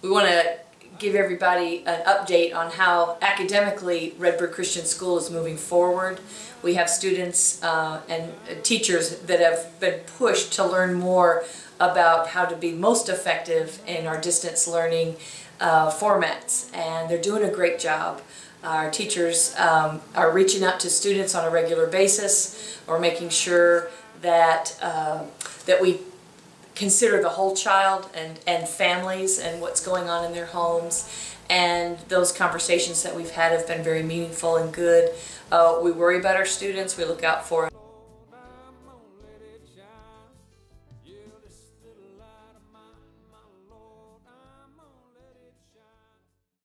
We want to give everybody an update on how academically Redbird Christian School is moving forward. We have students and teachers that have been pushed to learn more about how to be most effective in our distance learning formats, and they're doing a great job. Our teachers are reaching out to students on a regular basis. We're making sure that that we consider the whole child and families and what's going on in their homes, and those conversations that we've had have been very meaningful and good. We worry about our students, we look out for